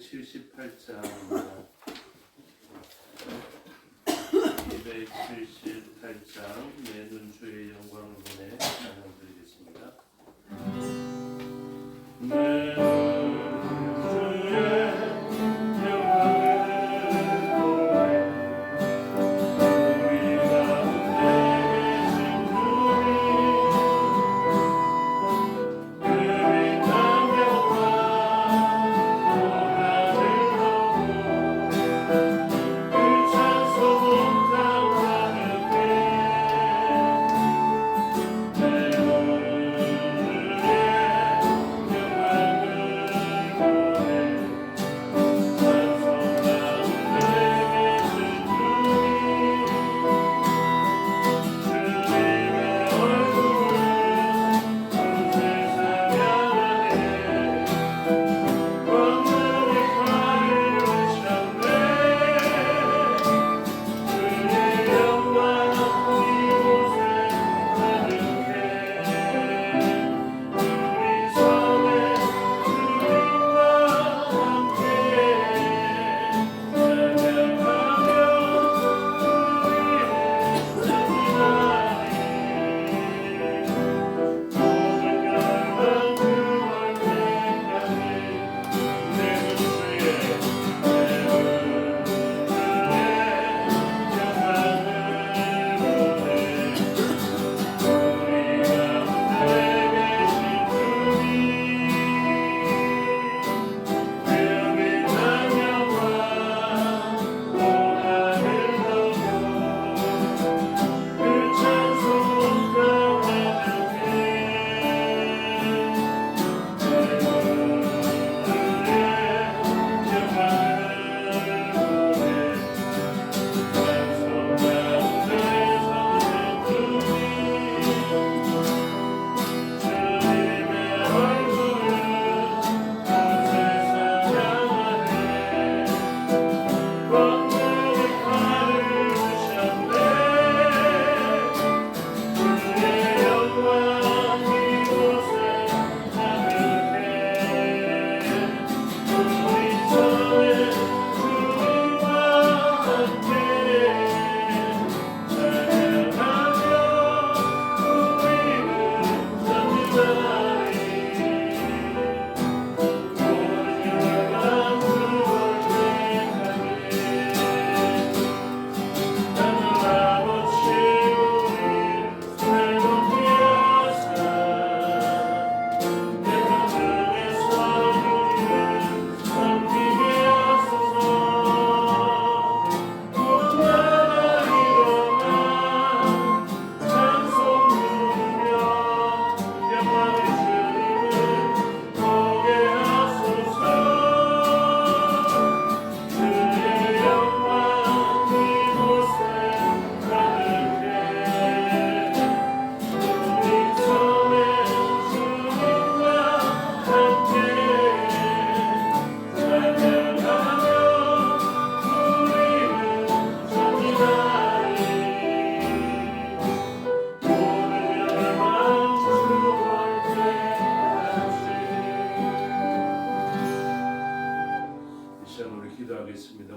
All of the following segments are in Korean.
278장입니다. 278장 내 눈 주의 영광을 보내 찬양 드리겠습니다. 내 눈 주의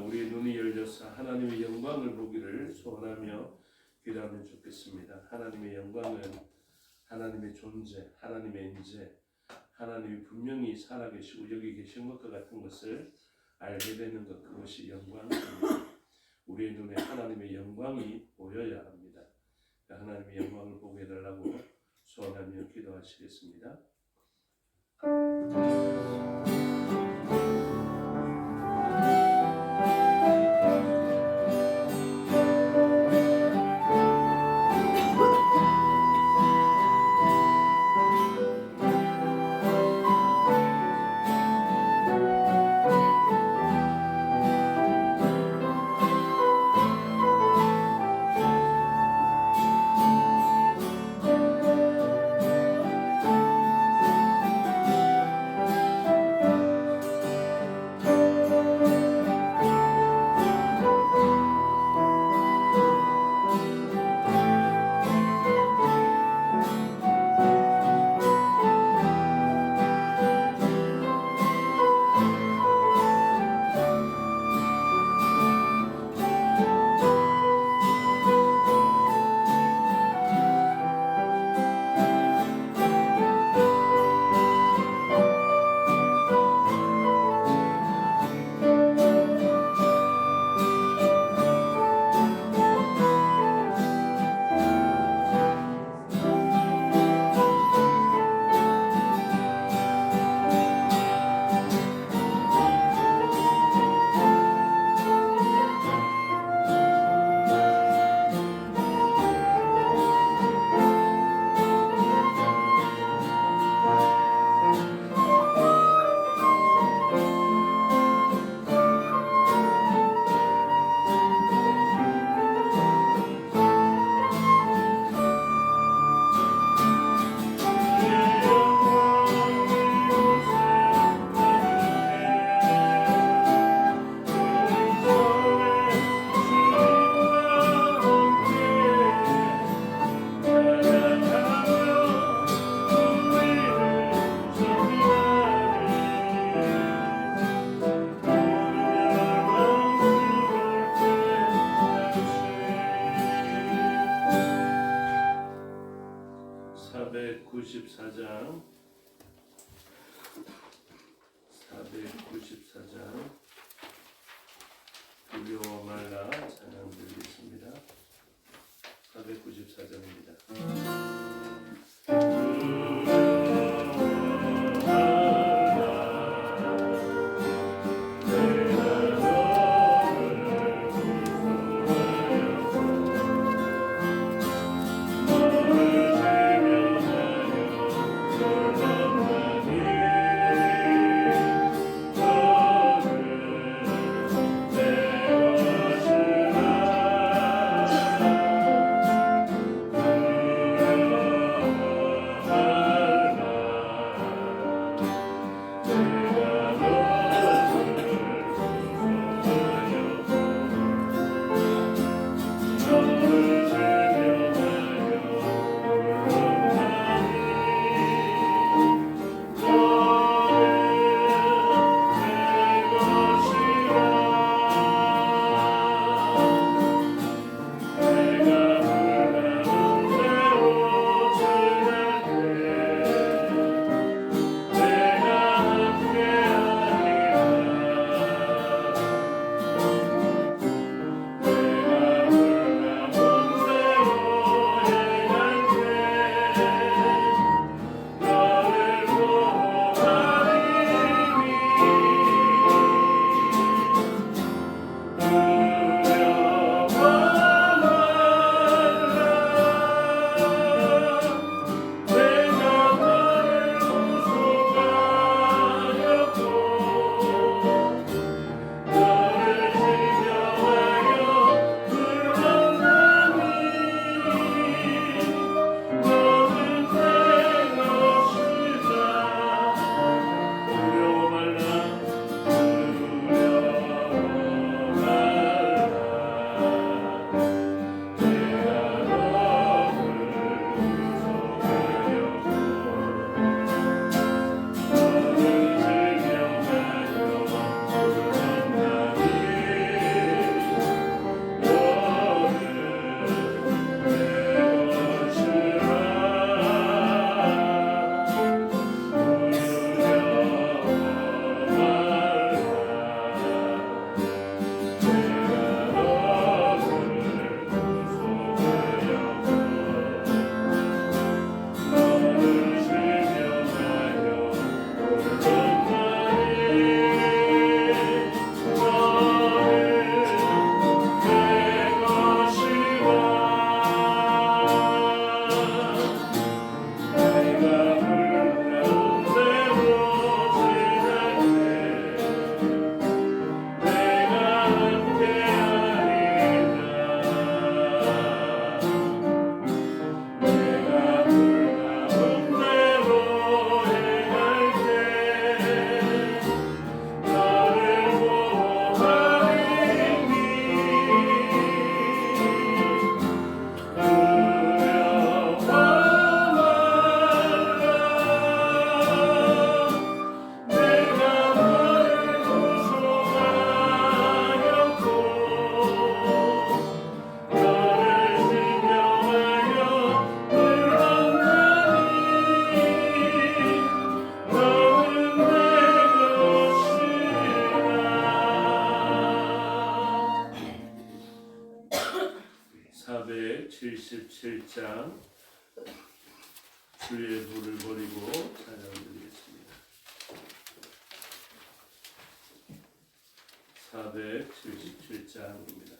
우리의 눈이 열려서 하나님의 영광을 보기를 소원하며 기도하면 좋겠습니다. 하나님의 영광은 하나님의 존재, 하나님의 인재, 하나님이 분명히 살아계시고 여기 계신 것과 같은 것을 알게 되는 것, 그것이 영광입니다. 우리의 눈에 하나님의 영광이 보여야 합니다. 하나님의 영광을 보게 해달라고 소원하며 기도하시겠습니다. 477장 주의 돌을 버리고 찬양을 드리겠습니다. 477장입니다.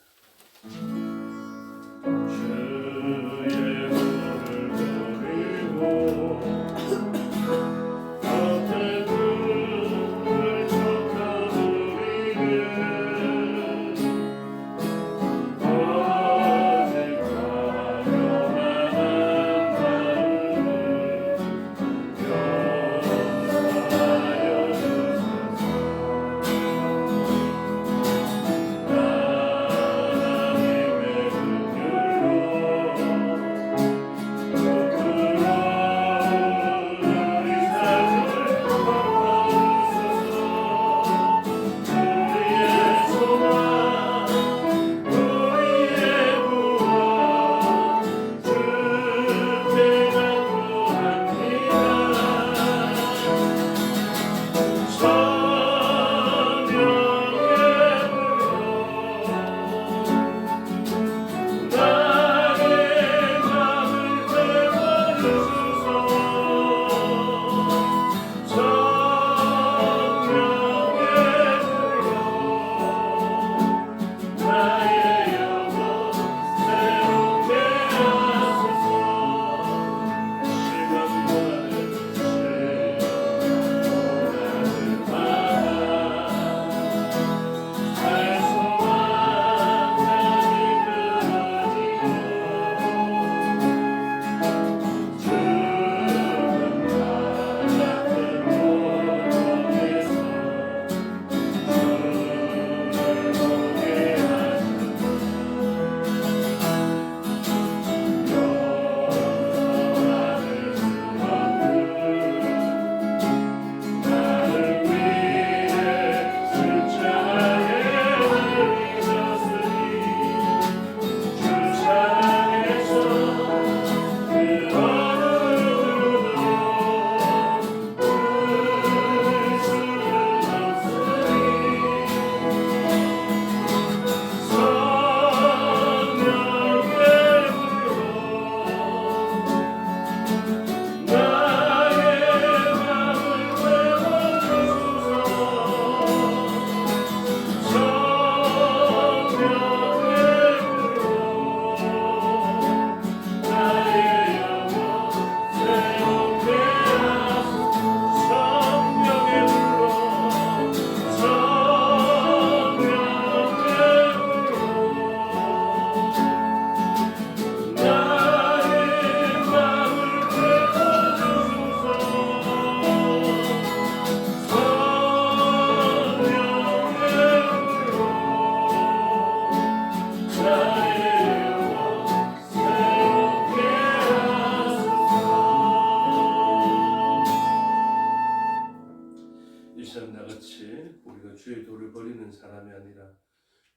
주의 돌을 버리고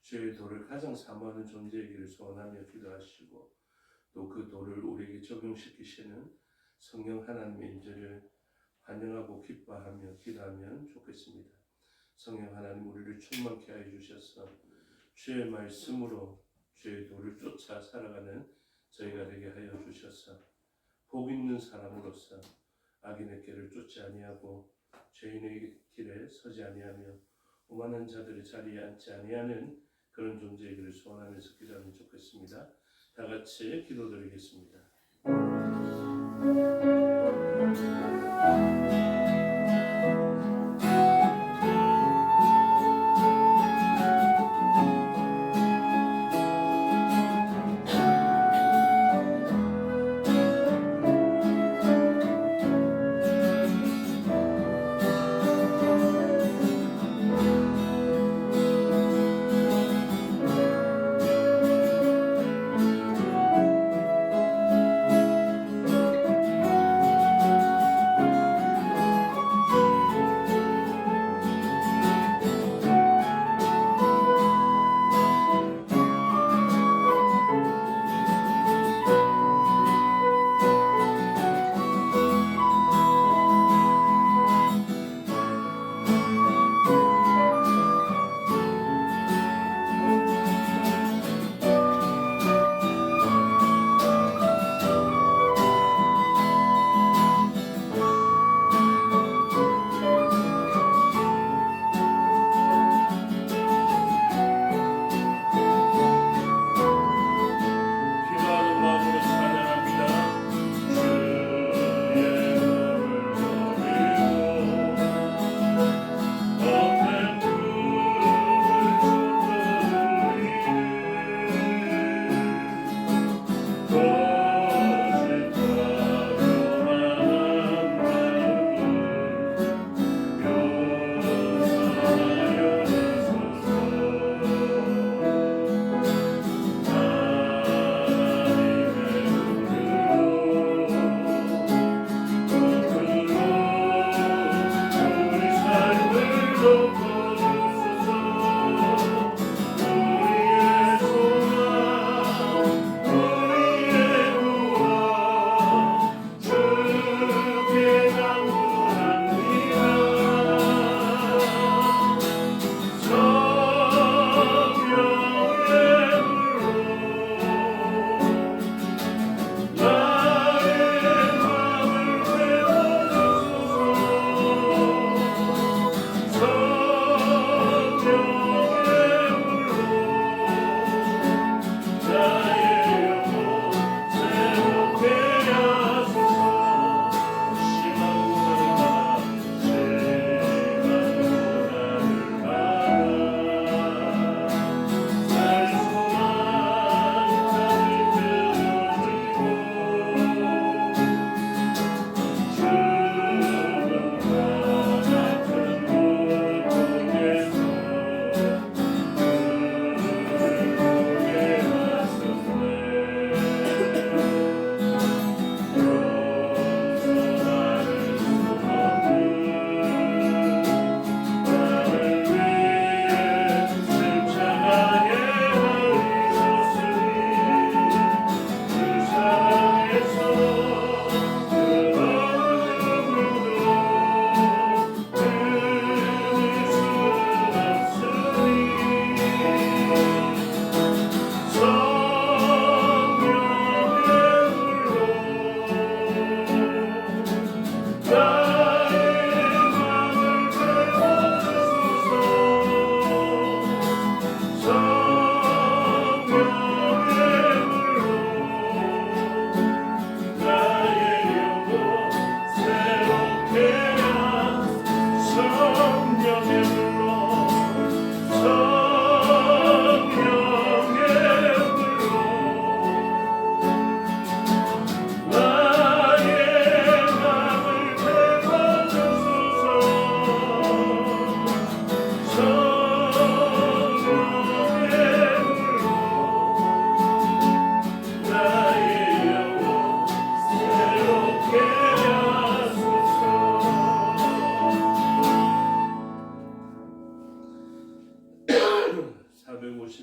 주의 돌을 가장 사모하는 존재이기를 소원하며 기도하시고 또 그 돌을 우리에게 적용시키시는 성령 하나님의 임재를 환영하고 기뻐하며 기도하면 좋겠습니다. 성령 하나님 우리를 충만케 하여 주셔서 주의 말씀으로 주의 돌을 쫓아 살아가는 저희가 되게 하여 주셔서 복 있는 사람으로서 악인의 길을 쫓지 아니하고 죄인의 길에 서지 아니하며 오만한 자들의 자리에 앉지 아니하는 그런 존재이기를 소원하면서 기도하면 좋겠습니다. 다 같이 기도드리겠습니다.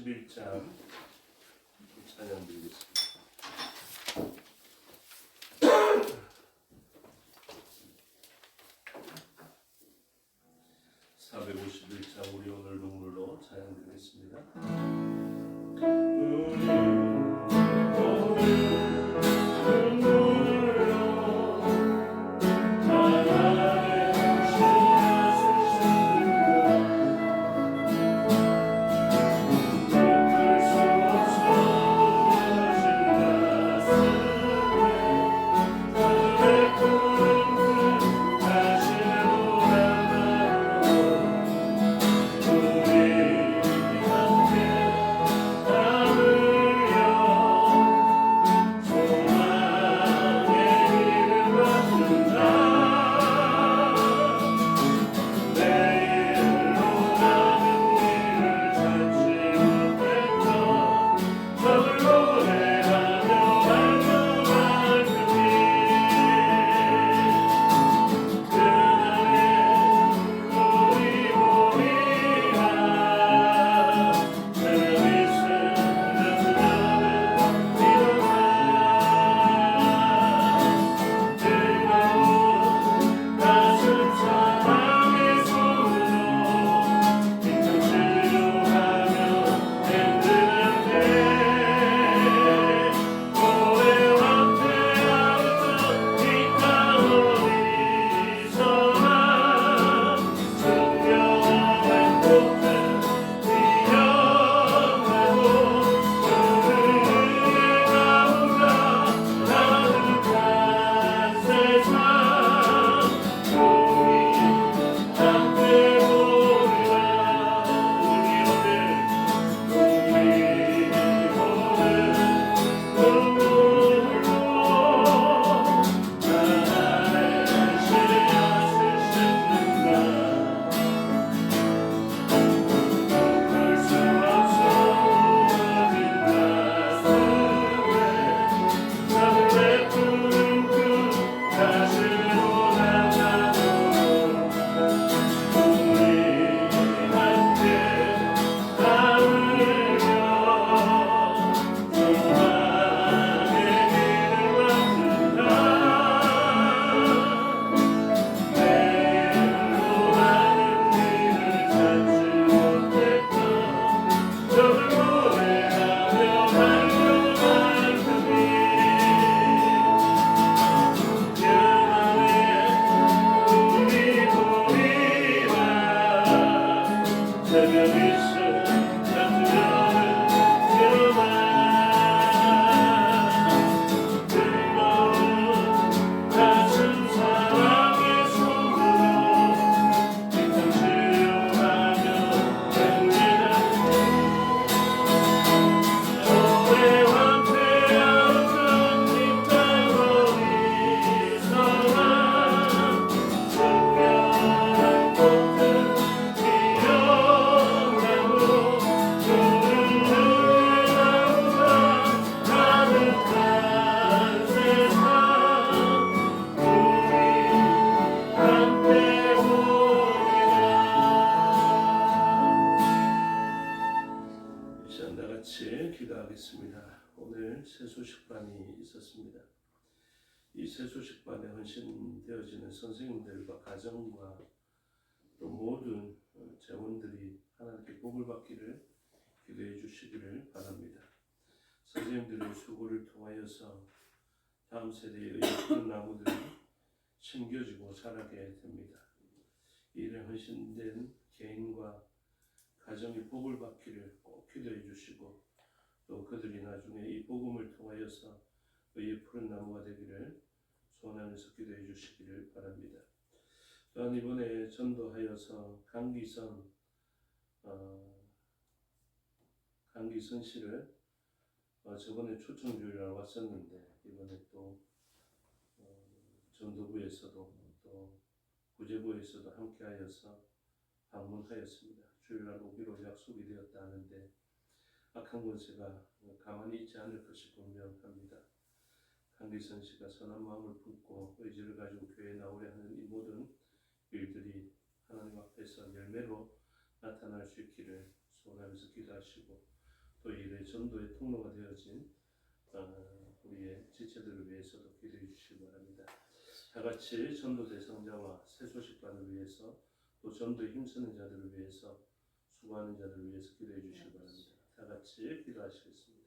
451장 찬양 드리겠습니다. 451장 우리 오늘 눈물로 찬양 드리겠습니다. 세소식반이 있었습니다. 이 세소식반에 헌신되어지는 선생님들과 가정과 또 모든 재원들이 하나님께 복을 받기를 기도해 주시기를 바랍니다. 선생님들의 수고를 통하여서 다음 세대의 푸른 나무들이 심겨지고 자라게 됩니다. 이 일에 헌신된 개인과 가정이 복을 받기를 꼭 기도해 주시고 또 그들이 나중에 이 복음을 통하여서 의의 푸른 나무가 되기를 소원하면서 기도해 주시기를 바랍니다. 또한 이번에 전도하여서 강기선 씨를 저번에 초청주일날 왔었는데 이번에 또 전도부에서도 또 구제부에서도 함께하여서 방문하였습니다. 주일날 오기로 약속이 되었다 하는데 악한 권세가 가만히 있지 않을 것이 분명합니다. 강기선 씨가 선한 마음을 품고 의지를 가지고 교회에 나오려 하는 이 모든 일들이 하나님 앞에서 열매로 나타날 수 있기를 소원하면서 기도하시고 또 이래 전도의 통로가 되어진 우리의 지체들을 위해서도 기도해 주시기 바랍니다. 다 같이 전도 대상자와 새 소식반을 위해서 또 전도에 힘쓰는 자들을 위해서 수고하는 자들을 위해서 기도해 주시기 바랍니다. 다 같이 기도하시겠습니다.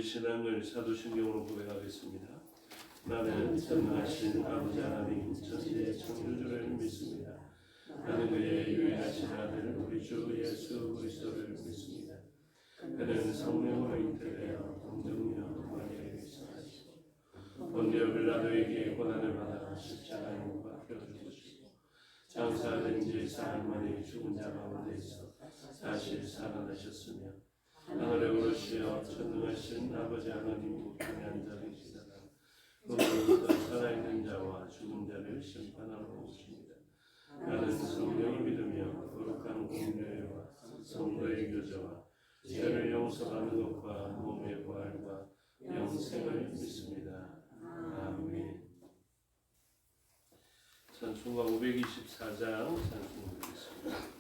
신앙을 사도신경으로 고백하겠습니다. 나는 전능하신 아버지 하나님 천지의 창조주를 믿습니다. 나는 그의 유일하신 아들 우리 주 예수 그리스도를 믿습니다. 그는 성령으로 잉태되어 동정녀 마리아에게서 나시고 본디오 빌라도에게 고난을 받아 십자가에 못 박혀 죽으시고 장사된 지 사흘 만에 죽은 자 가운데서 다시 살아나셨으며 하늘에 오르시어 전능하신 아버지 하나님 우편에 앉아 계시다가 그로부터 살아있는 자와 죽은 자를 심판하러 오십니다. 나는 성령을 믿으며 거룩한 공교회와 성도의 교제와 죄를 용서하는 것과 몸의 부활과 영생을 믿습니다. 아멘. 찬송가 524장 찬송 드리겠습니다.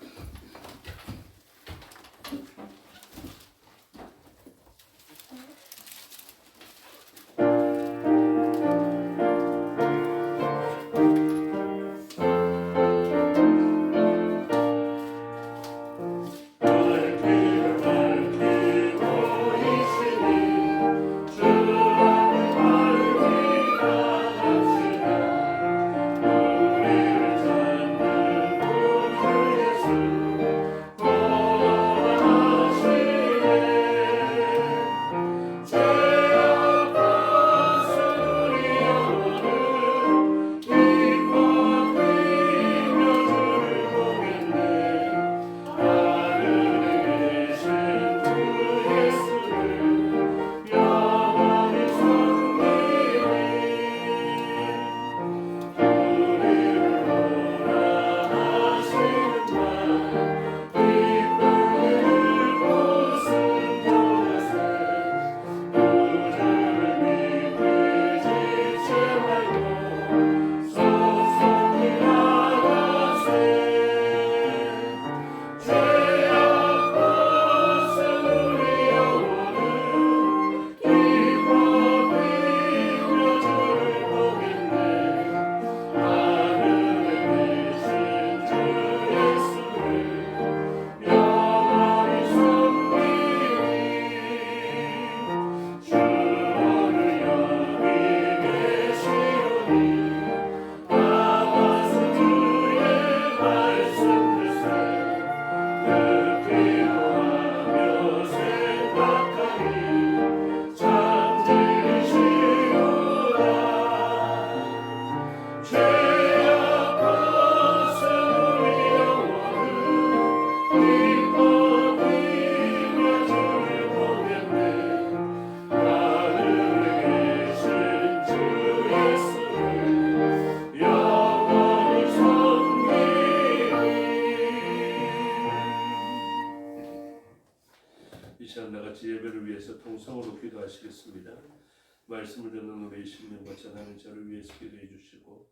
통성으로 기도하시겠습니다. 말씀을 듣는 우리 신명과 전하는 저를 위해서 기도해 주시고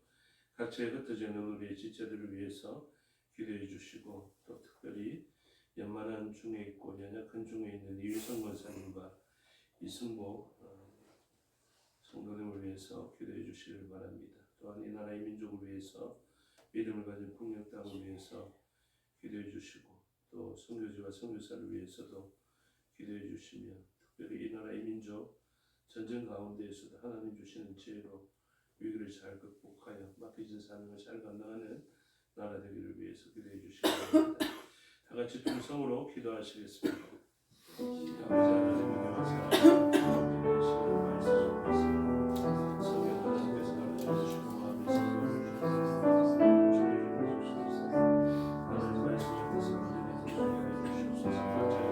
각처에 흩어져 있는 우리 지체들을 위해서 기도해 주시고 또 특별히 연만한 중에 있고 연약한 중에 있는 이휘성 권사님과 이승복 성도님을 위해서 기도해 주시길 바랍니다. 또한 이 나라의 민족을 위해서 믿음을 가진 북녘 땅을 위해서 기도해 주시고 또 선교지와 선교사를 위해서도 기도해 주시며 특별히 이 나라의 민족 전쟁 가운데에서도 하나님 주시는 지혜로 위기를 잘 극복하여 맡겨진 사명을 잘 감당하는 나라 되기를 위해서 기도해 주시기 바랍니다. 다 같이 통성으로 기도하시겠습니다. 아버지 하나님 은혜와 사랑 하시는 말씀 성령 하나님께서 가르쳐 주시고 마음에 새겨 주시옵소서. 하나님 말씀 앞에서 문제된 소리가 해주시옵소서.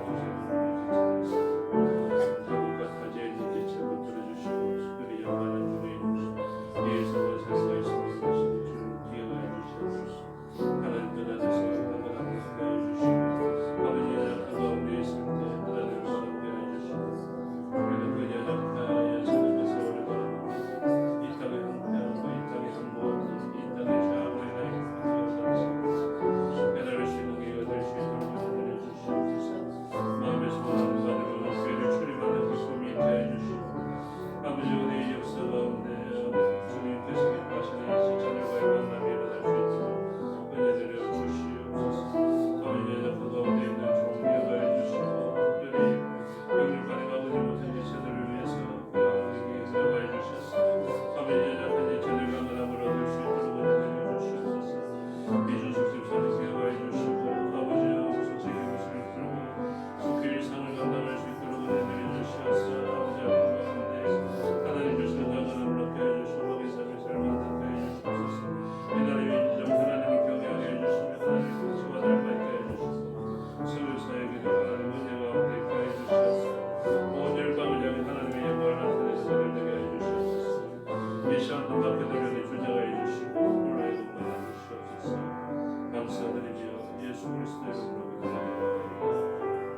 예수 그리스도의 이름으로 기도합니다.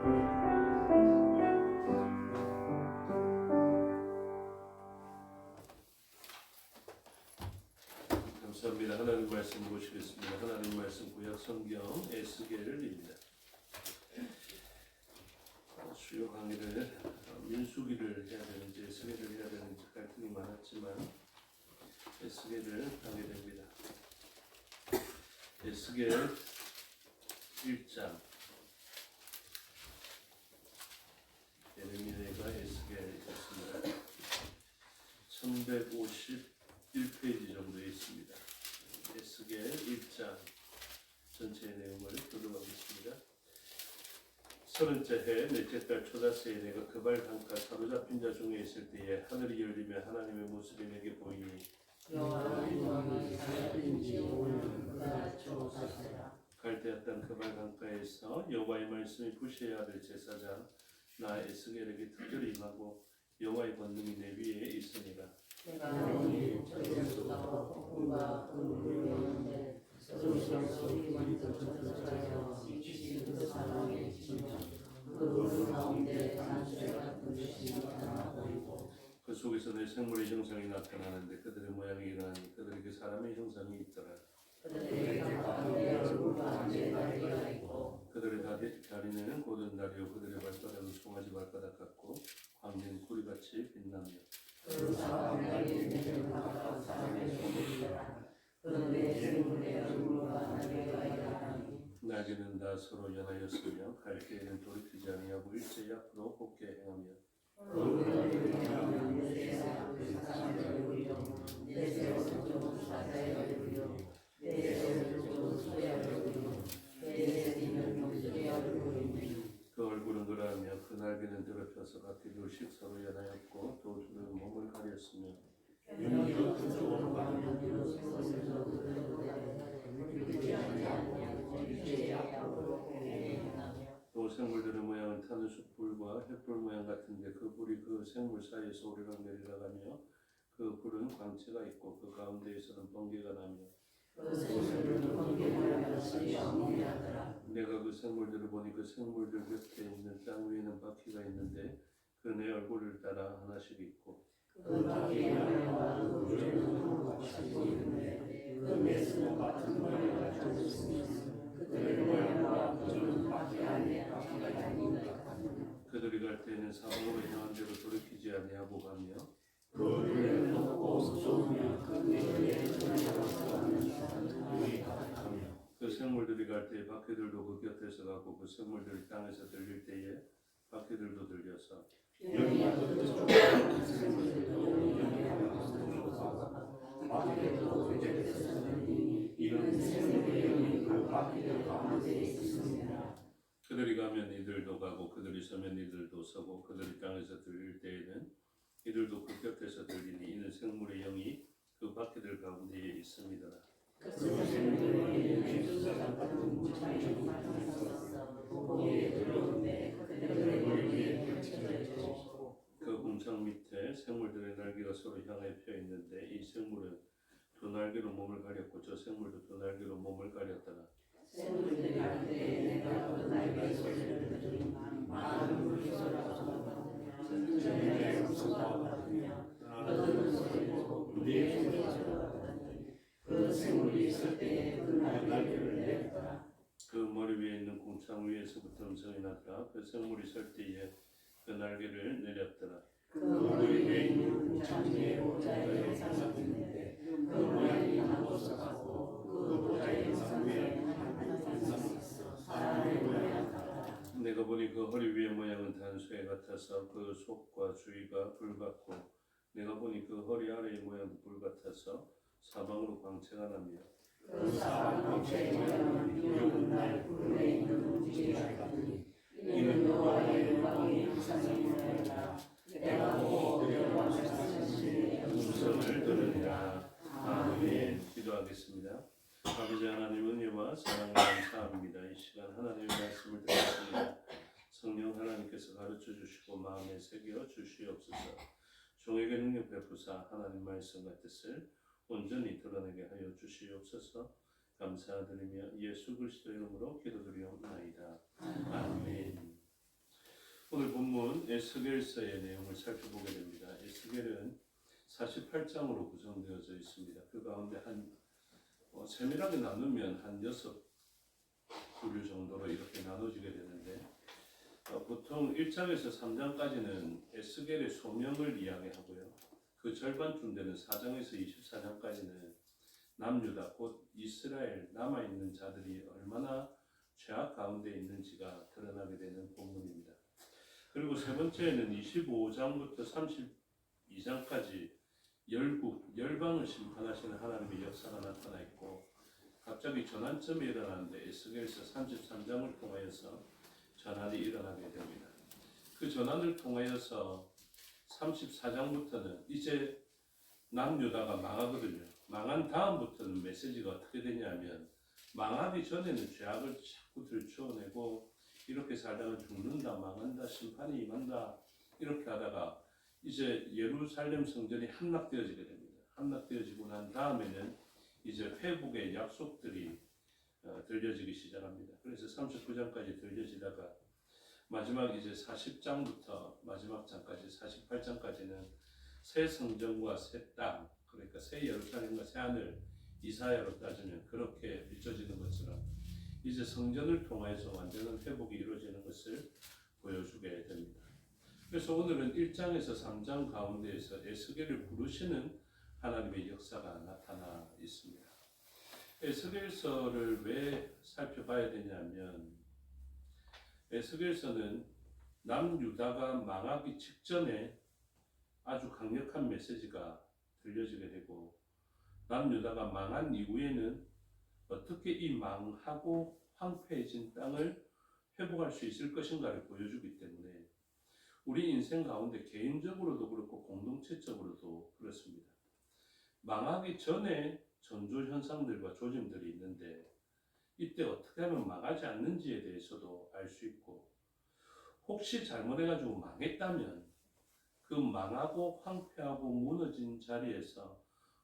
감사합니다. 하나님 말씀 보시겠습니다. 하나님 말씀 구약 성경 에스겔입니다. 주요 강의를 민수기를 해야 되는지 에스겔을 해야 되는지 갈등이 많았지만 에스겔을 하게 됩니다. 에스겔 1장 예레미야가 에스겔이었습니다. 1151페이지 정도에 있습니다. 에스겔 1장 전체의 내용을 교도하겠습니다. 30째 해 넷째 달 초다새에 내가 그발 강가 사로잡힌 자 중에 있을 때에 하늘이 열리며 하나님의 모습이 내게 보이니 갈대아 땅 그발 강가에서 여호와의 말씀이 부시의 아들 제사장 나 에스겔에게 특별히 임하고 여호와의 권능이 내 위에 있으니라. 내가 너희 저에서부터 폭풍과 그물을 외우는데 서로시로서 우리만큼 저들하여 미치신 그 사랑의 지며 그 가운데 단수의 같은 것이 나타나 보이고 그 속에서 내 생물의 형상이 나타나는데 그들의 모양이 이러하니 그들에게 사람의 형상이 있더라. 그들의 가운데 얼굴과 내 다리가 있고 그들의 다리는 곧은 다리요 그들의 발바닥은 송아지 발바닥 같고 광진 구리같이 빛나며 그 사람에게 내는 각각 사람의 손이라 그들의 생물의 얼굴과 다리가 있다니 날개는 다 서로 연하였으며 갈대에는 돌이키지 아니하고 일제히 앞으로 곱게 행하며 그들을 향하면 내세 앞에 사람의 얼굴이요 내세 오른쪽은 사자의 얼굴이요 내세 왼쪽은 소의 얼굴이요 내세 뒤는 용수의 얼굴이니 그 얼굴은 그러하며 그 날개는 더럽혀서 각기 둘씩 서로 연하였고 또 둘은 몸을 가렸으며 여기로 그쪽으로 가면 손으로 그들을 믿지 아니하고 일제히 앞으로 곱게 행하며 또 생물들의 모양은 타는 숯불과 횃불 모양 같은데 그 불이 그 생물 사이에서 오르락 내리락 하며 그 불은 광채가 있고 그 가운데에서는 번개가 나며 그 생물은 번개와 같이 영리하더라. 내가 그 생물들을 보니 그 생물들 곁에 있는 땅 위에는 바퀴가 있는데 그 내 얼굴을 따라 하나씩 있고 그 바퀴의 모양과 그 불에는 같이 보이는데 그 넷은 같은 모양을 가지고 있으며 그들의 모양과 그들은 바퀴 안에 바퀴가 있는 것 같으며 그들이 갈 때에는 사방으로 향한 대로 돌이키지 아니하고 가며 그 불을 높고 좁으며 그 위에 전혀서 가는 사람들이 가득하며 그 생물들이 갈 때에 바퀴들도 그 곁에서 가고 그 생물들이 땅에서 들릴 때에 바퀴들도 들려서 여기가 그쪽으로 가는 생물들도 영향을 받고 바퀴들도 그쪽에서 들리니 이런 생물의 영이 그 바퀴들 가운데 있습니다. 그들이 가면 이들도 가고 그들이 서면 이들도 서고 그들이 땅에서 들릴 때에는 이들도 그 곁에서 들리니 이는 생물의 영이 그 바퀴들 가운데에 있습니다. 그 생물들이 주사 같은 무창이 나타났어 거기에 들어오는데 그들의 머리에 펼쳐져 있고 그 궁창 밑에 생물들의 날개가 서로 향해 펴 있는데 이 생물은 두 날개로 몸을 가렸고 저 생물도 두 날개로 몸을 가렸더라. 생물들이 갈 때 내가 그 날개 소리를 들으니 많은 물소리가 전에 수가 같으며 떠드는 소리고 우리의 소리가 같으니 그 생물이 있을 때에 그 날개를 내렸더라. 그 머리 위에 있는 궁창 위에서부터 음성이 나더라. 그 생물이 설 때에 그 날개를 내렸더라. 그 머리 위에 있는 궁창 위에 보좌의 형상이 있는데 그 모양이 한곳을 같고 그 보좌의 형상 위에 한 형상이 있어 사람의 모양 같더라. 내가 보니 그 허리 위의 모양은 단수에 같아서 그 속과 주위가 불 같고 내가 보니 그 허리 아래의 모양도 불 같아서 사방으로 광채가 나며 그 사방 광채의 모양은 비오는 날 구름에 있는 움직이가 같으니 이는 여호와의 영광이 이상의 모양이라. 내가 보고 여호와 말씀하시는 음성을 들으리라. 아멘. 기도하겠습니다. 아버지 하나님 은혜와 사랑을 감사합니다. 이 시간 하나님의 말씀을 듣겠습니다. 성령 하나님께서 가르쳐 주시고 마음에 새겨 주시옵소서. 종에게 능력 베푸사 하나님 말씀과 뜻을 온전히 드러내게 하여 주시옵소서. 감사드리며 예수 그리스도 이름으로 기도드리옵나이다. 아멘. 오늘 본문 에스겔서의 내용을 살펴보게 됩니다. 에스겔은 48장으로 구성되어져 있습니다. 그 가운데 세밀하게 나누면 한 6부류 정도로 이렇게 나눠지게 되는데 보통 1장에서 3장까지는 에스겔의 소명을 이야기하고요. 그 절반쯤 되는 4장에서 24장까지는 남유다 곧 이스라엘 남아있는 자들이 얼마나 죄악 가운데 있는지가 드러나게 되는 본문입니다. 그리고 세 번째는 25장부터 32장까지 열방을 심판하시는 하나님의 역사가 나타나 있고 갑자기 전환점이 일어나는데 에스겔서 33장을 통하여서 전환이 일어나게 됩니다. 그 전환을 통하여서 34장부터는 이제 남유다가 망하거든요. 망한 다음부터는 메시지가 어떻게 되냐면 망하기 전에는 죄악을 자꾸 들추어내고 이렇게 살다가 죽는다, 망한다, 심판이 임한다 이렇게 하다가 이제 예루살렘 성전이 함락되어지게 됩니다. 함락되어지고 난 다음에는 이제 회복의 약속들이 들려지기 시작합니다. 그래서 39장까지 들려지다가 마지막 이제 40장부터 마지막 장까지 48장까지는 새 성전과 새 땅, 그러니까 새 예루살렘과 새 하늘, 이사야로 따지면 그렇게 비춰지는 것처럼 이제 성전을 통해서 완전한 회복이 이루어지는 것을 보여주게 됩니다. 그래서 오늘은 1장에서 3장 가운데에서 에스겔을 부르시는 하나님의 역사가 나타나 있습니다. 에스겔서를 왜 살펴봐야 되냐면 에스겔서는 남유다가 망하기 직전에 아주 강력한 메시지가 들려지게 되고 남유다가 망한 이후에는 어떻게 이 망하고 황폐해진 땅을 회복할 수 있을 것인가를 보여주기 때문에 우리 인생 가운데 개인적으로도 그렇고 공동체적으로도 그렇습니다. 망하기 전에 전조 현상들과 조짐들이 있는데 이때 어떻게 하면 망하지 않는지에 대해서도 알 수 있고 혹시 잘못해가지고 망했다면 그 망하고 황폐하고 무너진 자리에서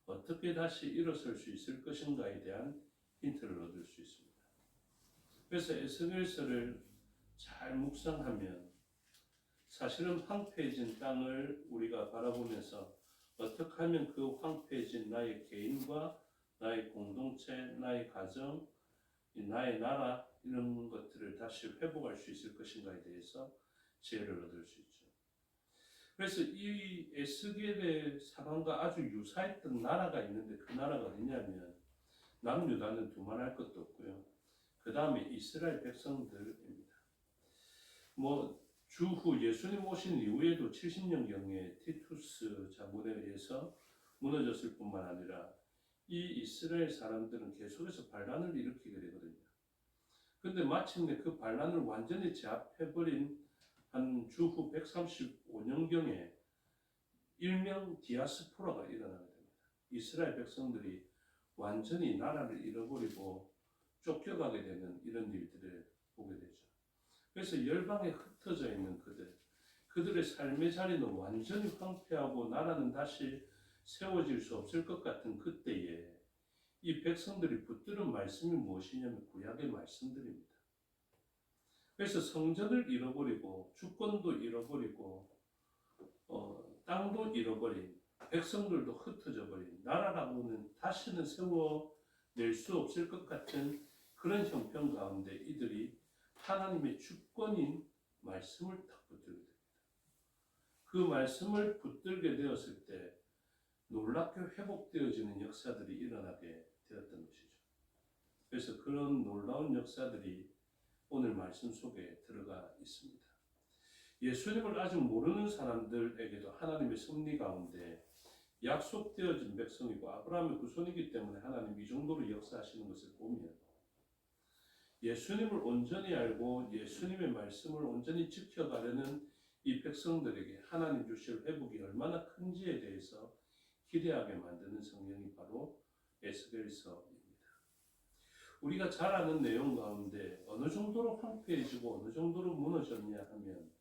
어떻게 다시 일어설 수 있을 것인가에 대한 힌트를 얻을 수 있습니다. 그래서 에스겔서를 잘 묵상하면 사실은 황폐해진 땅을 우리가 바라보면서 어떻게 하면 그 황폐해진 나의 개인과 나의 공동체, 나의 가정, 나의 나라 이런 것들을 다시 회복할 수 있을 것인가에 대해서 지혜를 얻을 수 있죠. 그래서 이 에스겔의 상황과 아주 유사했던 나라가 있는데 그 나라가 어디냐면 남유다는 두말할 것도 없고요. 그 다음에 이스라엘 백성들입니다. 주후 예수님 오신 이후에도 70년경에 티투스 장군에 의해서 무너졌을 뿐만 아니라 이 이스라엘 사람들은 계속해서 반란을 일으키게 되거든요. 근데 마침내 그 반란을 완전히 제압해버린 한 주후 135년경에 일명 디아스포라가 일어나게 됩니다. 이스라엘 백성들이 완전히 나라를 잃어버리고 쫓겨가게 되는 이런 일들을 보게 되죠. 그래서 열방에 흩어져 있는 그들의 삶의 자리는 완전히 황폐하고 나라는 다시 세워질 수 없을 것 같은 그때에 이 백성들이 붙들은 말씀이 무엇이냐면 구약의 말씀들입니다. 그래서 성전을 잃어버리고 주권도 잃어버리고 땅도 잃어버린 백성들도 흩어져 버린 나라라고는 다시는 세워낼 수 없을 것 같은 그런 형편 가운데 이들이 하나님의 주권인 말씀을 딱 붙들게 됩니다. 그 말씀을 붙들게 되었을 때 놀랍게 회복되어지는 역사들이 일어나게 되었던 것이죠. 그래서 그런 놀라운 역사들이 오늘 말씀 속에 들어가 있습니다. 예수님을 아직 모르는 사람들에게도 하나님의 섭리 가운데 약속되어진 백성이고 아브라함의 후손이기 때문에 하나님 이 정도로 역사하시는 것을 보면 예수님을 온전히 알고 예수님의 말씀을 온전히 지켜가려는 이 백성들에게 하나님 주실 회복이 얼마나 큰지에 대해서 기대하게 만드는 성경이 바로 에스겔서입니다. 우리가 잘 아는 내용 가운데 어느 정도로 황폐해지고 어느 정도로 무너졌냐 하면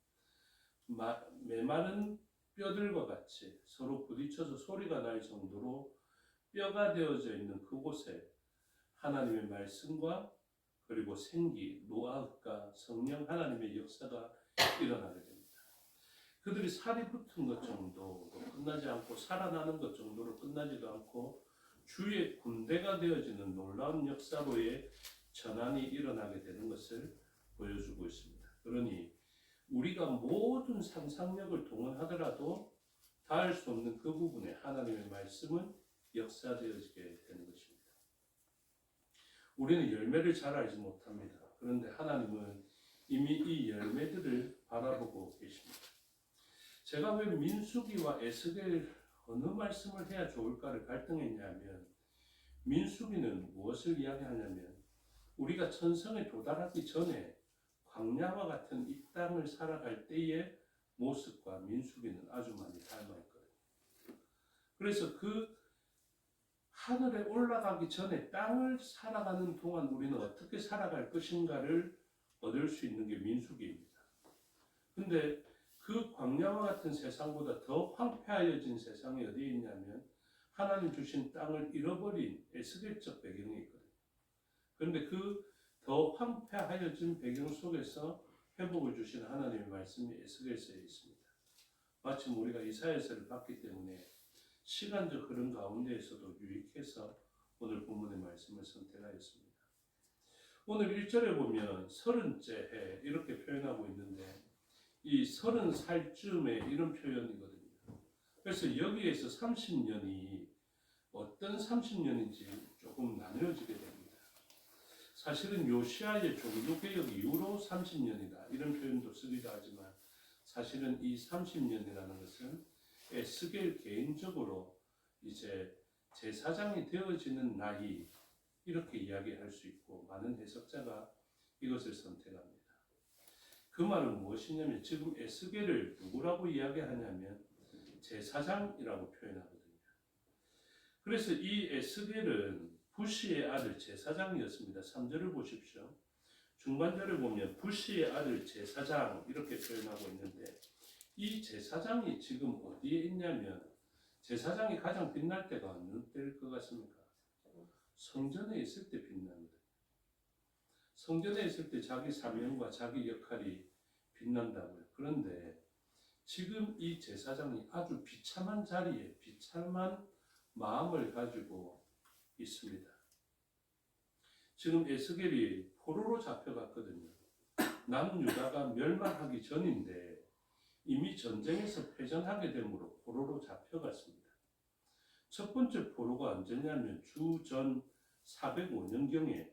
메마른 뼈들과 같이 서로 부딪혀서 소리가 날 정도로 뼈가 되어져 있는 그곳에 하나님의 말씀과 그리고 생기, 노아흑과 성령 하나님의 역사가 일어나게 됩니다. 그들이 살이 붙은 것 정도로 끝나지 않고 살아나는 것 정도로 끝나지도 않고 주의 군대가 되어지는 놀라운 역사로의 전환이 일어나게 되는 것을 보여주고 있습니다. 그러니 우리가 모든 상상력을 동원하더라도 닿을 수 없는 그 부분에 하나님의 말씀은 역사되어지게 되는 것입니다. 우리는 열매를 잘 알지 못합니다. 그런데 하나님은 이미 이 열매들을 바라보고 계십니다. 제가 왜 민수기와 에스겔 어느 말씀을 해야 좋을까를 갈등했냐면, 민수기는 무엇을 이야기하냐면 우리가 천성에 도달하기 전에 광야와 같은 이 땅을 살아갈 때의 모습과 민수기는 아주 많이 닮아 있거든요. 그래서 그 하늘에 올라가기 전에 땅을 살아가는 동안 우리는 어떻게 살아갈 것인가를 얻을 수 있는 게 민수기입니다. 근데 그 광야와 같은 세상보다 더 황폐하여진 세상이 어디에 있냐면 하나님 주신 땅을 잃어버린 에스겔적 배경이 있거든요. 그런데 그 더 황폐하여진 배경 속에서 회복을 주신 하나님의 말씀이 에스겔서에 있습니다. 마침 우리가 이사야서를 봤기 때문에 시간적 흐름 가운데에서도 유익해서 오늘 본문의 말씀을 선택하였습니다. 오늘 1절에 보면 30째 해 이렇게 표현하고 있는데 이 30살쯤에 이런 표현이거든요. 그래서 여기에서 30년이 어떤 30년인지 조금 나누어지게 됩니다. 사실은 요시아의 종교개혁 이후로 30년이다 이런 표현도 쓰기도 하지만 사실은 이 30년이라는 것은 에스겔 개인적으로 이제 제사장이 되어지는 나이 이렇게 이야기할 수 있고 많은 해석자가 이것을 선택합니다. 그 말은 무엇이냐면 지금 에스겔을 누구라고 이야기하냐면 제사장이라고 표현하거든요. 그래서 이 에스겔은 부시의 아들 제사장이었습니다. 3절을 보십시오. 중반절을 보면 부시의 아들 제사장 이렇게 표현하고 있는데 이 제사장이 지금 어디에 있냐면 제사장이 가장 빛날 때가 어느 때일 것 같습니까? 성전에 있을 때 빛납니다. 성전에 있을 때 자기 사명과 자기 역할이 빛난다고요. 그런데 지금 이 제사장이 아주 비참한 자리에 비참한 마음을 가지고 있습니다. 지금 에스겔이 포로로 잡혀갔거든요. 남유다가 멸망하기 전인데 이미 전쟁에서 패전하게 되므로 포로로 잡혀갔습니다. 첫 번째 포로가 언제냐면 주전 405년경에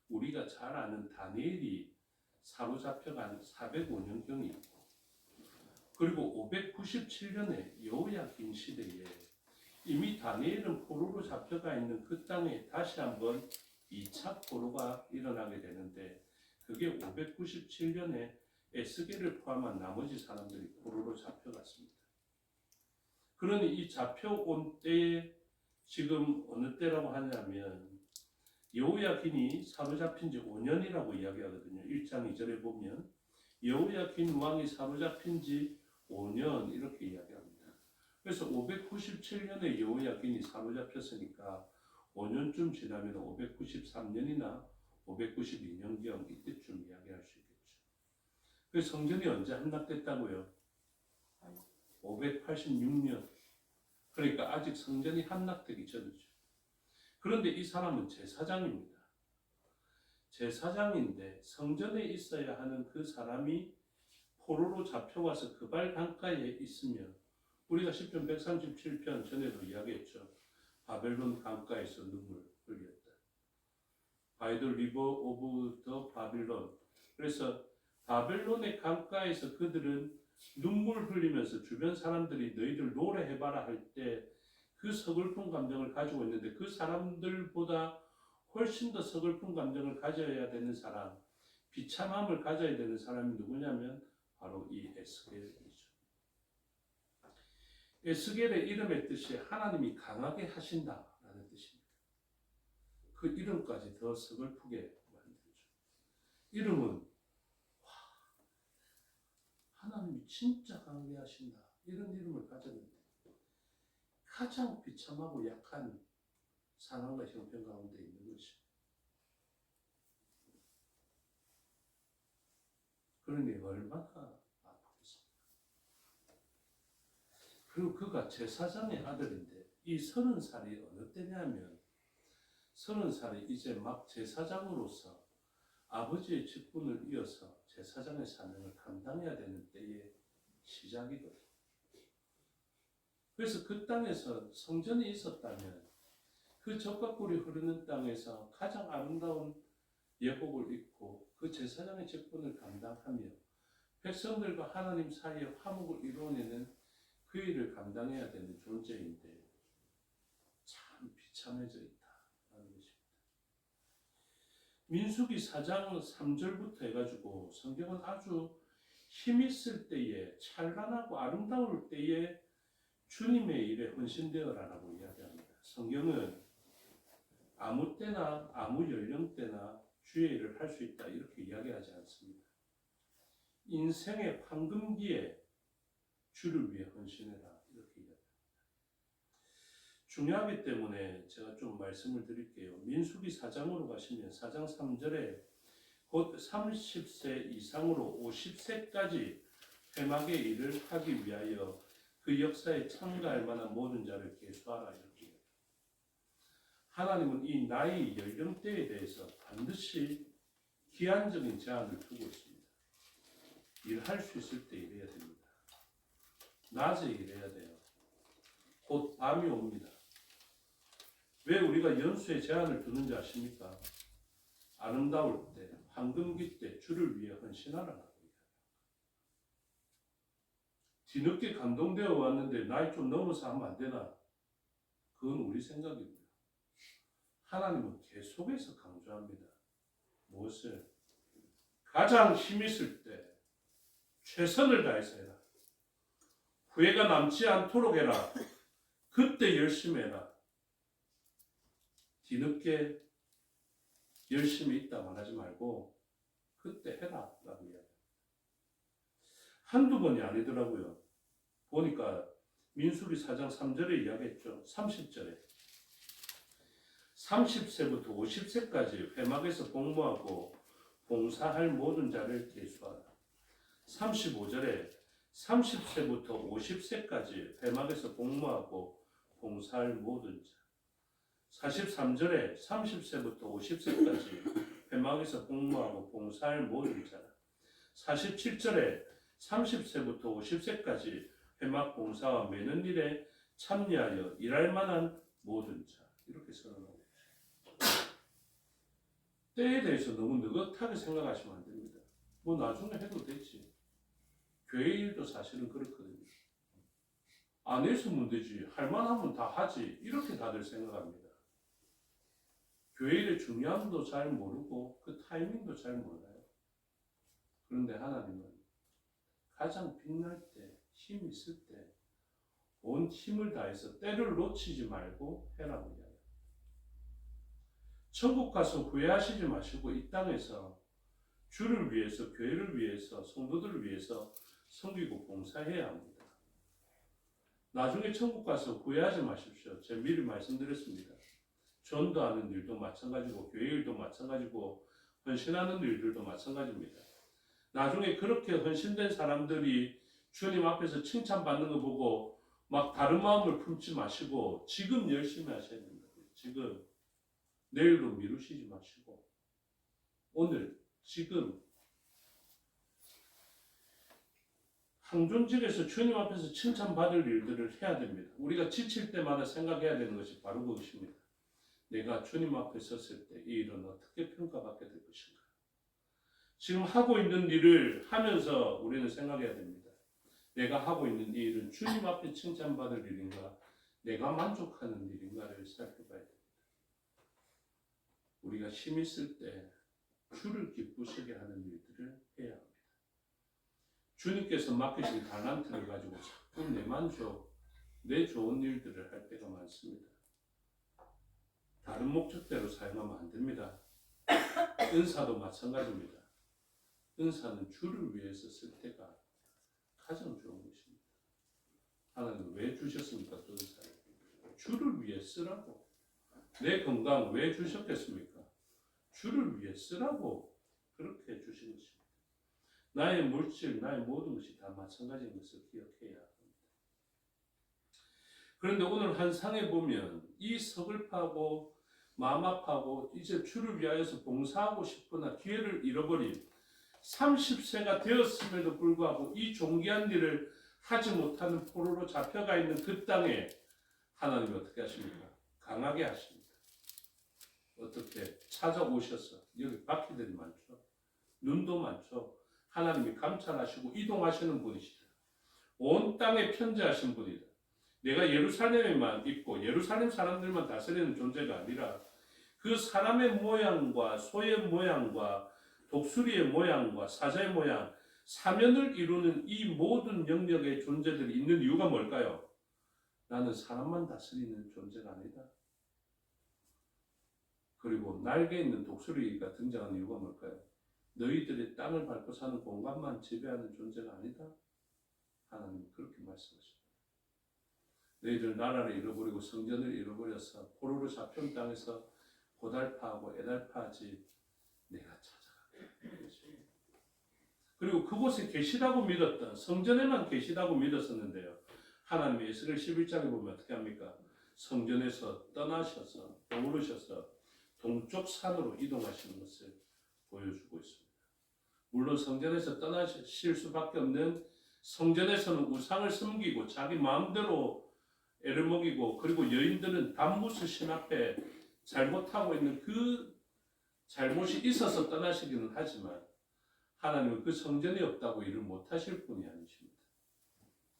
우리가 잘 아는 다니엘이 사로잡혀간 405년경이 있고 그리고 597년에 여호야긴 시대에 이미 다니엘은 포로로 잡혀가 있는 그 땅에 다시 한번 2차 포로가 일어나게 되는데 그게 597년에 에스겔을 포함한 나머지 사람들이 포로로 잡혀갔습니다. 그러니 이 잡혀온 때에 지금 어느 때라고 하냐면 여호야긴이 사로잡힌 지 5년이라고 이야기하거든요. 1장 2절에 보면 여호야긴 왕이 사로잡힌 지 5년 이렇게 이야기합니다. 그래서 597년에 여호야긴이 사로잡혔으니까 5년쯤 지나면 593년이나 592년경 이때쯤 이야기할 수 있겠죠. 그래서 성전이 언제 함락됐다고요? 586년. 그러니까 아직 성전이 함락되기 전이죠. 그런데 이 사람은 제사장입니다. 제사장인데 성전에 있어야 하는 그 사람이 포로로 잡혀와서 그 발 강가에 있으면 우리가 시편 137편 전에도 이야기했죠. 바벨론 강가에서 눈물 흘렸다. By the river of the Babylon. 그래서 바벨론의 강가에서 그들은 눈물 흘리면서 주변 사람들이 너희들 노래해봐라 할 때 그 서글픈 감정을 가지고 있는데 그 사람들보다 훨씬 더 서글픈 감정을 가져야 되는 사람, 비참함을 가져야 되는 사람이 누구냐면 바로 이 에스겔이죠. 에스겔의 이름의 뜻이 하나님이 강하게 하신다라는 뜻입니다. 그 이름까지 더 서글프게 만들죠. 이름은 하나님이 진짜 강하게 하신다 이런 이름을 가졌는데 가장 비참하고 약한 상황과 형편 가운데 있는 것입니다. 그러니 얼마나 아프겠습니까? 그리고 그가 제사장의 아들인데 이 30살이 어느 때냐면 30살이 이제 막 제사장으로서 아버지의 직분을 이어서 제사장의 사명을 감당해야 되는 때의 시작이거든요. 그래서 그 땅에서 성전이 있었다면 그 젖과 꿀이 흐르는 땅에서 가장 아름다운 예복을 입고 그 제사장의 직분을 감당하며 백성들과 하나님 사이에 화목을 이루어내는 그 일을 감당해야 되는 존재인데 참 비참해져 있다는 것입니다. 민수기 4장 3절부터 해가지고 성경은 아주 힘있을 때에 찬란하고 아름다울 때에 주님의 일에 헌신되어라라고 이야기합니다. 성경은 아무 때나 아무 연령대나 주의 일을 할 수 있다 이렇게 이야기하지 않습니다. 인생의 황금기에 주를 위해 헌신해라 이렇게 이야기합니다. 중요하기 때문에 제가 좀 말씀을 드릴게요. 민수기 4장으로 가시면 4장 3절에 곧 30세 이상으로 50세까지 회막의 일을 하기 위하여 그 역사에 참가할 만한 모든 자를 계수하라 이렇게 이야기합니다. 하나님은 이 나이 연령대에 대해서 반드시 기한적인 제한을 두고 있습니다. 일할 수 있을 때 일해야 됩니다. 낮에 일해야 돼요. 곧 밤이 옵니다. 왜 우리가 연수에 제한을 두는지 아십니까? 아름다울 때, 황금기 때 주를 위해 헌신하라고 이야기합니다. 뒤늦게 감동되어 왔는데 나이 좀 넘어서 하면 안 되나? 그건 우리 생각이고요. 하나님은 계속해서 강조합니다. 무엇을? 가장 힘있을 때 최선을 다해서 해라. 후회가 남지 않도록 해라. 그때 열심히 해라. 뒤늦게 열심히 있다 말하지 말고 그때 해라 라고 이야기합니다. 한두 번이 아니더라고요. 보니까 민수기 4장 3절에 이야기했죠. 30절에 30세부터 50세까지 회막에서 복무하고 봉사할 모든 자를 계수하라. 35절에 30세부터 50세까지 회막에서 복무하고 봉사할 모든 자. 43절에 30세부터 50세까지 회막에서 복무하고 봉사할 모든 자. 47절에 30세부터 50세까지 회막 봉사와 매는 일에 참여하여 일할 만한 모든 자. 이렇게 선언하고 있습니다. 때에 대해서 너무 느긋하게 생각하시면 안 됩니다. 뭐 나중에 해도 되지. 교회 일도 사실은 그렇거든요. 안 했으면 되지. 할 만하면 다 하지. 이렇게 다들 생각합니다. 교회 일의 중요함도 잘 모르고 그 타이밍도 잘 몰라요. 그런데 하나님은 가장 빛날 때, 힘 있을 때 온 힘을 다해서 때를 놓치지 말고 해라고 이야기합니다. 천국 가서 후회하시지 마시고 이 땅에서 주를 위해서, 교회를 위해서, 성도들을 위해서 섬기고 봉사해야 합니다. 나중에 천국 가서 후회하지 마십시오. 제가 미리 말씀드렸습니다. 전도하는 일도 마찬가지고 교회 일도 마찬가지고 헌신하는 일들도 마찬가지입니다. 나중에 그렇게 헌신된 사람들이 주님 앞에서 칭찬받는 거 보고 막 다른 마음을 품지 마시고 지금 열심히 하셔야 됩니다. 지금 내일로 미루시지 마시고 오늘 지금 항존직에서 주님 앞에서 칭찬받을 일들을 해야 됩니다. 우리가 지칠 때마다 생각해야 되는 것이 바로 그것입니다. 내가 주님 앞에 섰을 때 이 일은 어떻게 평가받게 될 것인가. 지금 하고 있는 일을 하면서 우리는 생각해야 됩니다. 내가 하고 있는 이 일은 주님 앞에 칭찬받을 일인가, 내가 만족하는 일인가를 살펴봐야 됩니다. 우리가 힘 있을 때 주를 기쁘시게 하는 일들을 해야 합니다. 주님께서 맡기신 달란트를 가지고 자꾸 내 만족, 내 좋은 일들을 할 때가 많습니다. 다른 목적대로 사용하면 안 됩니다. 은사도 마찬가지입니다. 은사는 주를 위해서 쓸 때가 가장 좋은 것입니다. 하나님은 왜 주셨습니까? 그 은사를 주를 위해 쓰라고. 내 건강 왜 주셨겠습니까? 주를 위해 쓰라고 그렇게 주신 것입니다. 나의 물질, 나의 모든 것이 다 마찬가지인 것을 기억해야 합니다. 그런데 오늘 한 상에 보면 이 서글퍼하고 마음 아파하고 이제 주를 위하여서 봉사하고 싶으나 기회를 잃어버린 30세가 되었음에도 불구하고 이 존귀한 일을 하지 못하는 포로로 잡혀가 있는 그 땅에 하나님이 어떻게 하십니까? 강하게 하십니다. 어떻게? 찾아오셔서 여기 바퀴들이 많죠. 눈도 많죠. 하나님이 감찰하시고 이동하시는 분이시다. 온 땅에 편재하신 분이다. 내가 예루살렘에만 있고 예루살렘 사람들만 다스리는 존재가 아니라 그 사람의 모양과 소의 모양과 독수리의 모양과 사자의 모양, 사면을 이루는 이 모든 영역의 존재들이 있는 이유가 뭘까요? 나는 사람만 다스리는 존재가 아니다. 그리고 날개 있는 독수리가 등장하는 이유가 뭘까요? 너희들이 땅을 밟고 사는 공간만 지배하는 존재가 아니다. 하나님은 그렇게 말씀하십니다. 너희들 나라를 잃어버리고 성전을 잃어버려서 포로로 잡힌 땅에서 고달파하고 애달파하지 내가 찾아가게. 그리고 그곳에 계시다고 믿었던, 성전에만 계시다고 믿었었는데요. 하나님의 에스겔 11장에 보면 어떻게 합니까? 성전에서 떠나셔서 오르셔서 동쪽 산으로 이동하시는 것을 보여주고 있습니다. 물론 성전에서 떠나실 수밖에 없는, 성전에서는 우상을 섬기고 자기 마음대로 애를 먹이고, 그리고 여인들은 단무스 신 앞에 잘못하고 있는 그 잘못이 있어서 떠나시기는 하지만 하나님은 그 성전이 없다고 일을 못하실 분이 아니십니다.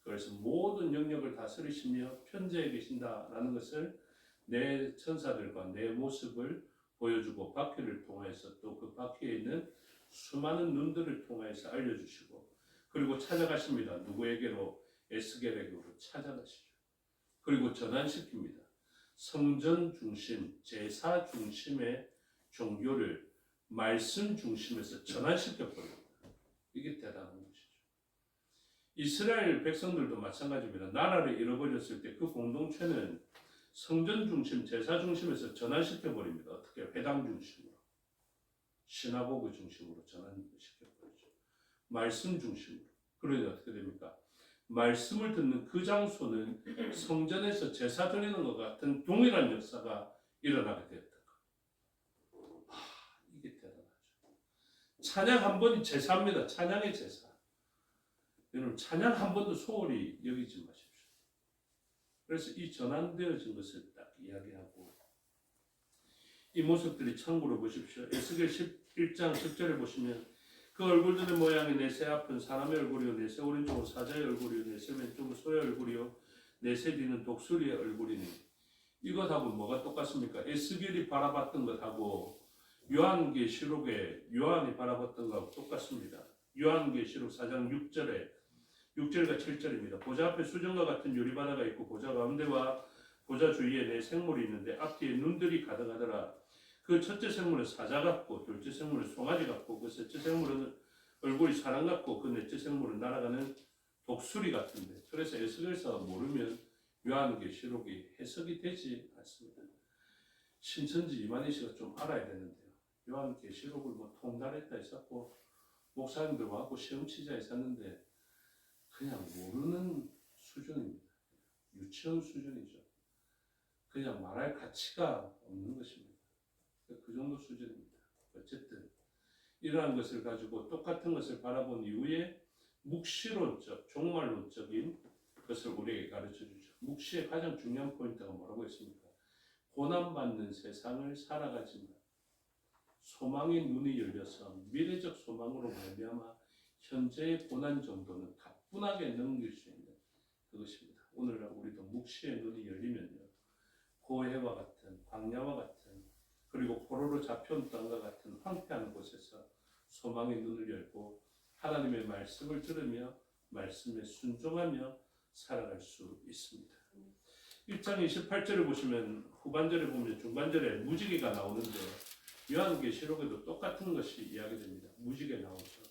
그래서 모든 영역을 다스리시며 편재해 계신다라는 것을 내 천사들과 내 모습을 보여주고 바퀴를 통해서 또 그 바퀴에 있는 수많은 눈들을 통해서 알려주시고, 그리고 찾아가십니다. 누구에게로? 에스겔에게로 찾아가시죠. 그리고 전환시킵니다. 성전 중심, 제사 중심의 종교를 말씀 중심에서 전환시켜버립니다. 이게 대단한 것이죠. 이스라엘 백성들도 마찬가지입니다. 나라를 잃어버렸을 때 그 공동체는 성전 중심, 제사 중심에서 전환시켜버립니다. 어떻게? 회당 중심으로, 시나고그 중심으로 전환시켜버리죠. 말씀 중심으로. 그러니 어떻게 됩니까? 말씀을 듣는 그 장소는 성전에서 제사 드리는 것 같은 동일한 역사가 일어나게 되었다. 이게 대단하죠. 찬양 한 번이 제사입니다. 찬양의 제사. 여러분, 찬양 한 번도 소홀히 여기지 마십시오. 그래서 이 전환되어진 것을 딱 이야기하고, 이 모습들이 참고로 보십시오. 에스겔 11장 10절에 보시면 그 얼굴들의 모양이 내세 앞은 사람의 얼굴이요, 내세 오른쪽은 사자의 얼굴이요, 내세 왼쪽은 소의 얼굴이요, 내세 뒤는 독수리의 얼굴이니. 이것하고 뭐가 똑같습니까? 에스겔이 바라봤던 것하고 요한계시록에 요한이 바라봤던 것하고 똑같습니다. 요한계시록 4장 6절과 7절입니다. 보좌 앞에 수정과 같은 유리바다가 있고 보좌 가운데와 보좌 주위에 네 생물이 있는데 앞뒤에 눈들이 가득하더라. 그 첫째 생물은 사자 같고 둘째 생물은 송아지 같고 그 셋째 생물은 얼굴이 사람 같고 그 넷째 생물은 날아가는 독수리 같은데, 그래서 에스겔서 모르면 요한계시록이 해석이 되지 않습니다. 신천지 이만희 씨가 좀 알아야 되는데요. 요한계시록을 뭐 통달했다 했었고 목사님들하고 시험 치자 했었는데 그냥 모르는 수준입니다. 유치원 수준이죠. 그냥 말할 가치가 없는 것입니다. 그 정도 수준입니다. 어쨌든 이러한 것을 가지고 똑같은 것을 바라본 이후에 묵시론적, 종말론적인 것을 우리에게 가르쳐주죠. 묵시의 가장 중요한 포인트가 뭐라고 했습니까? 고난받는 세상을 살아가지만 소망의 눈이 열려서 미래적 소망으로 말미암아 현재의 고난 정도는 가뿐하게 넘길 수 있는 그것입니다. 오늘날 우리도 묵시의 눈이 열리면요, 고해와 같은 광야와 같은 그리고 포로로 잡혀온 땅과 같은 황폐한 곳에서 소망의 눈을 열고 하나님의 말씀을 들으며 말씀에 순종하며 살아갈 수 있습니다. 1장 28절을 보시면 후반절에 보면 중반절에 무지개가 나오는데 요한계시록에도 똑같은 것이 이야기됩니다. 무지개 나오죠.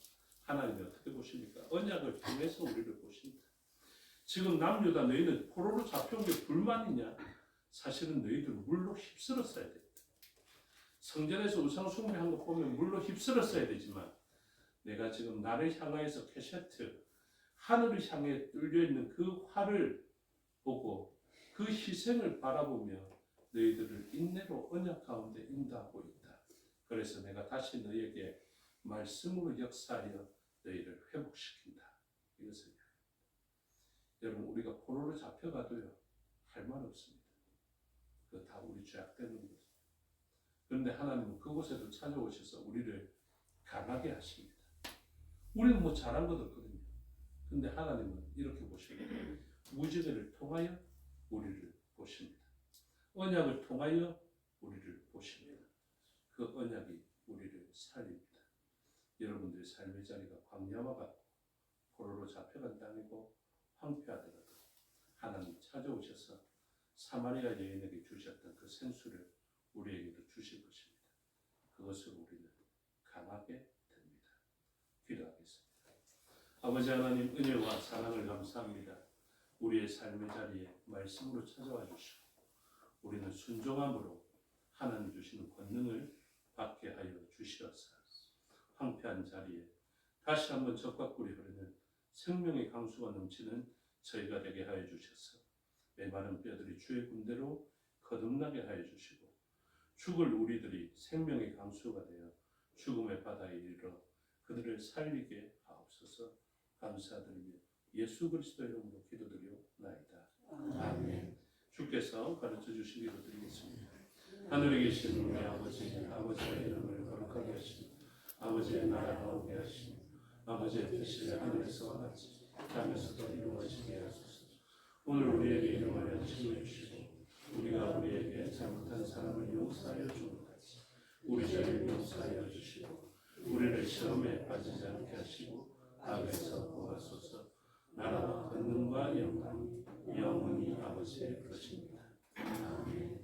하나님이 어떻게 보십니까? 언약을 통해서 우리를 보십니다. 지금 남유다 너희는 포로로 잡혀온 게 불만이냐? 사실은 너희들 물로 휩쓸었어야 됩니다. 성전에서 우상 숭배한 거 보면 물로 휩쓸었어야 되지만 내가 지금 나를 향하여서 캐셔트 하늘을 향해 뚫려 있는 그 활을 보고 그 희생을 바라보며 너희들을 인내로 언약 가운데 인도하고 있다. 그래서 내가 다시 너희에게 말씀으로 역사하여 너희를 회복시킨다. 이것을 여러분 우리가 포로로 잡혀가도요 할 말 없습니다. 그거 다 우리 죄악 때문인 거죠. 그런데 하나님은 그곳에도 찾아오셔서 우리를 강하게 하십니다. 우리는 뭐 잘한 것 없거든요. 근데 하나님은 이렇게 보십니다. 무지개를 통하여 우리를 보십니다. 언약을 통하여 우리를 보십니다. 그 언약이 우리를 살립니다. 여러분들의 삶의 자리가 광야와 같고 포로로 잡혀간 땅이고 황폐하더라도 하나님 찾아오셔서 사마리아 여인에게 주셨던 그 생수를 우리에게도 주실 것입니다. 그것으로 우리는 강하게 됩니다. 기도하겠습니다. 아버지 하나님 은혜와 사랑을 감사합니다. 우리의 삶의 자리에 말씀으로 찾아와 주시고 우리는 순종함으로 하나님 주시는 권능을 받게 하여 주시옵소서. 황폐한 자리에 다시 한번 적과 꿀이 흐르는 생명의 강수가 넘치는 저희가 되게 하여 주셔서 메마른 뼈들이 주의 군대로 거듭나게 하여 주시고 죽을 우리들이 생명의 강수가 되어 죽음의 바다에 이르러 그들을 살리게 하옵소서. 감사드리며 예수 그리스도의 이름으로 기도드리옵나이다. 아멘. 주께서 가르쳐 주시기로 드리겠습니다. 하늘에 계신 우리 아버지의 이름을 거룩하게 하시고 아버지의 나라가 오게 하시고 아버지의 뜻이 하늘에서와 같이 땅에서도 이루어지게 하소서. 오늘 우리에게 일용할 양식을 주시고 우리가 우리에게 잘못한 사람을 용서하여 주는 같이 우리 죄를 용서하여 주시고 우리를 시험에 빠지지 않게 하시고 악에서 구하소서. 나라와 권능과 영광이 영원히 아버지의 것입니다. 아멘.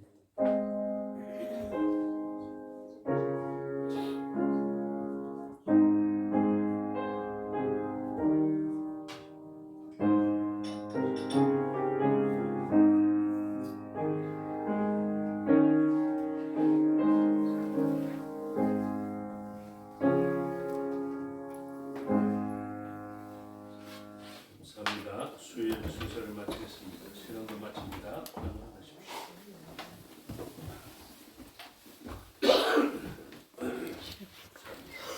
감사합니다. 수요일 순서를 마치겠습니다. 시간도 마칩니다.